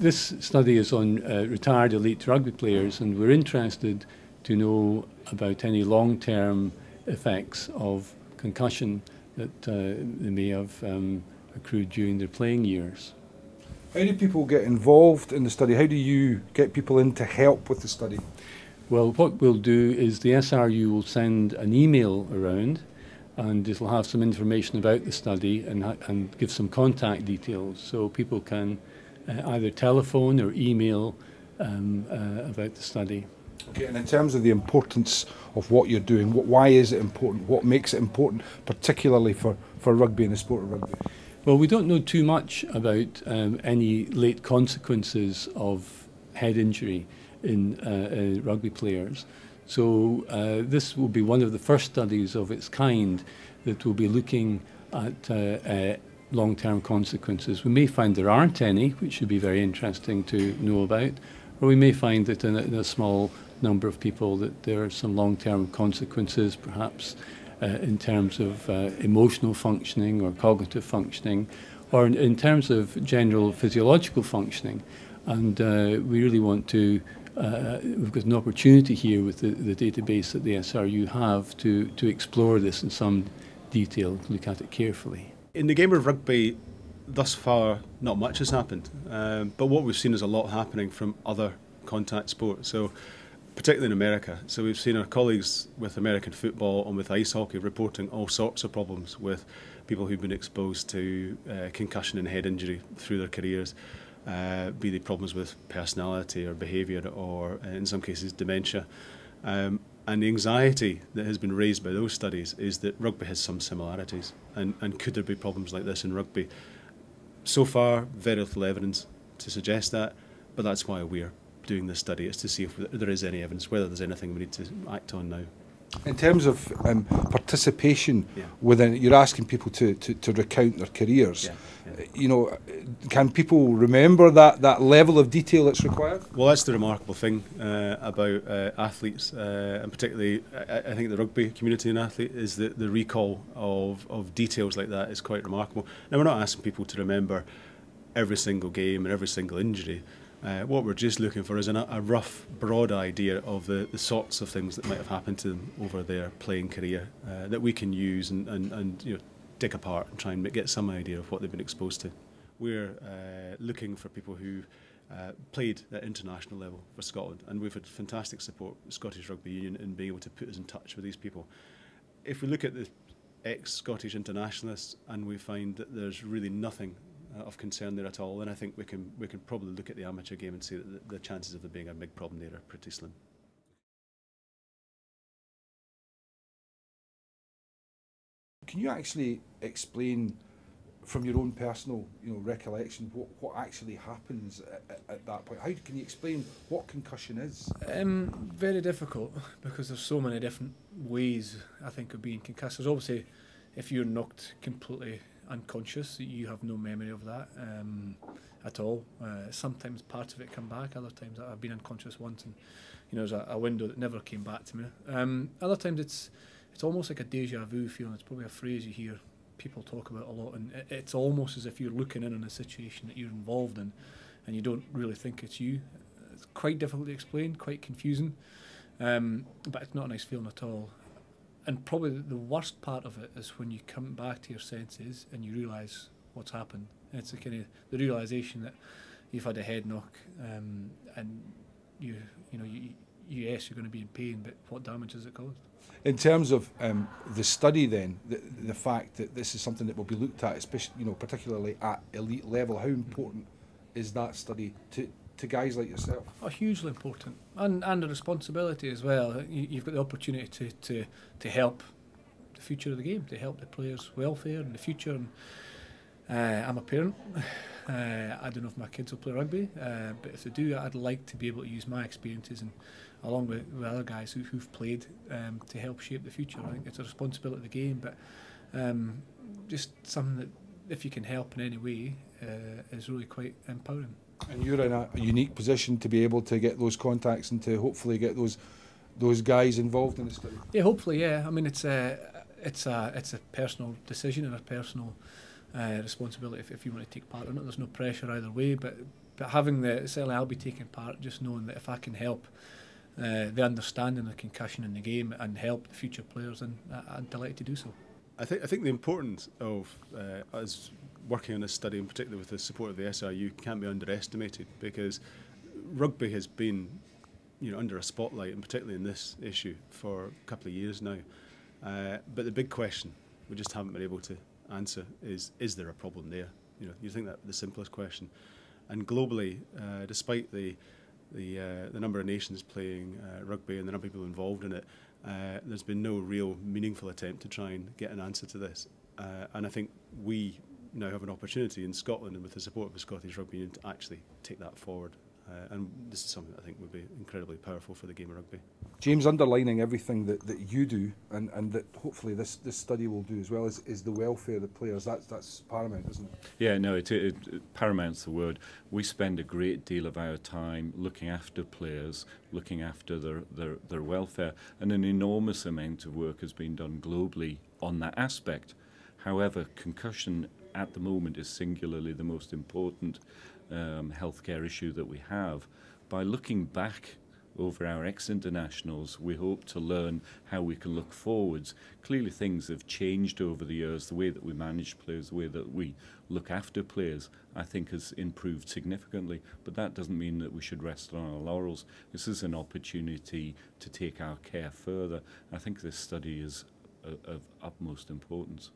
This study is on retired elite rugby players, and we're interested to know about any long-term effects of concussion that they may have accrued during their playing years. How do people get involved in the study? How do you get people in to help with the study? Well, what we'll do is the SRU will send an email around, and it will have some information about the study and give some contact details, so people can either telephone or email about the study. Okay, and in terms of the importance of what you're doing, why is it important? What makes it important, particularly for rugby and the sport of rugby? Well, we don't know too much about any late consequences of head injury in rugby players. So this will be one of the first studies of its kind that will be looking at long-term consequences. We may find there aren't any, which should be very interesting to know about, or we may find that in a small number of people that there are some long-term consequences, perhaps in terms of emotional functioning or cognitive functioning, or in terms of general physiological functioning. And we really want to, we've got an opportunity here with the database that the SRU have to explore this in some detail, look at it carefully. In the game of rugby, thus far, not much has happened. But what we've seen is a lot happening from other contact sports. So, particularly in America. So we've seen our colleagues with American football and with ice hockey reporting all sorts of problems with people who've been exposed to concussion and head injury through their careers, be they problems with personality or behaviour or in some cases dementia. And the anxiety that has been raised by those studies is that rugby has some similarities, and could there be problems like this in rugby? So far, very little evidence to suggest that, but that's why we're doing this study, is to see if there is any evidence, whether there's anything we need to act on now. In terms of participation within, you're asking people to recount their careers. You know, can people remember that level of detail that's required? Well, that's the remarkable thing about athletes, and particularly I think the rugby community and athlete, is that the recall of details like that is quite remarkable. Now, we're not asking people to remember every single game and every single injury. What we're just looking for is a rough, broad idea of the sorts of things that might have happened to them over their playing career that we can use and you know, dig apart and try and get some idea of what they've been exposed to. We're looking for people who played at international level for Scotland, and we've had fantastic support with Scottish Rugby Union in being able to put us in touch with these people. If we look at the ex-Scottish internationalists and we find that there's really nothing of concern there at all, then I think we can probably look at the amateur game and see that the chances of there being a big problem there are pretty slim. Can you actually explain from your own personal, recollection what actually happens at that point? How can you explain what concussion is? Very difficult, because there's so many different ways, I think, of being concussed. There's obviously, if you're knocked completely unconscious, you have no memory of that at all. Sometimes parts of it come back, other times I've been unconscious once and there's a window that never came back to me. Other times it's almost like a deja vu feeling. It's probably a phrase you hear people talk about a lot, and it's almost as if you're looking in on a situation that you're involved in and you don't really think it's you. It's quite difficult to explain, quite confusing, but it's not a nice feeling at all. And probably the worst part of it is when you come back to your senses and you realise what's happened. And it's the realisation that you've had a head knock, and yes, you're going to be in pain, but what damage has it caused? In terms of the study, then, the fact that this is something that will be looked at, especially particularly at elite level, how important is that study to guys like yourself? Oh, hugely important, and a responsibility as well. You've got the opportunity to help the future of the game, to help the players' welfare in the future. And I'm a parent. I don't know if my kids will play rugby, but if they do, I'd like to be able to use my experiences and along with other guys who've played to help shape the future. I think it's a responsibility of the game, but just something that, if you can help in any way, is really quite empowering. And you're in a unique position to be able to get those contacts and to hopefully get those guys involved in the study. Yeah, hopefully, yeah. I mean, it's a personal decision and a personal responsibility if you want to take part in it. There's no pressure either way, but having certainly I'll be taking part, just knowing that if I can help the understanding of concussion in the game and help the future players, then I'm delighted to do so. I think the importance of us working on this study, and particularly with the support of the SRU, can't be underestimated, because rugby has been under a spotlight, and particularly in this issue, for a couple of years now. But the big question we just haven't been able to answer is there a problem there? You think that the simplest question. And globally, despite the number of nations playing rugby and the number of people involved in it, there's been no real meaningful attempt to try and get an answer to this. And I think we now have an opportunity in Scotland, and with the support of the Scottish Rugby Union, to actually take that forward. And this is something that I think would be incredibly powerful for the game of rugby. James, underlining everything that you do, and that hopefully this study will do as well, is the welfare of the players. That's paramount, isn't it? Yeah, no, paramount's the word. We spend a great deal of our time looking after players, looking after their welfare, and an enormous amount of work has been done globally on that aspect. However, concussion at the moment is singularly the most important healthcare issue that we have. By looking back over our ex-internationals, we hope to learn how we can look forwards. Clearly things have changed over the years. The way that we manage players, the way that we look after players, I think has improved significantly. But that doesn't mean that we should rest on our laurels. This is an opportunity to take our care further. I think this study is of utmost importance.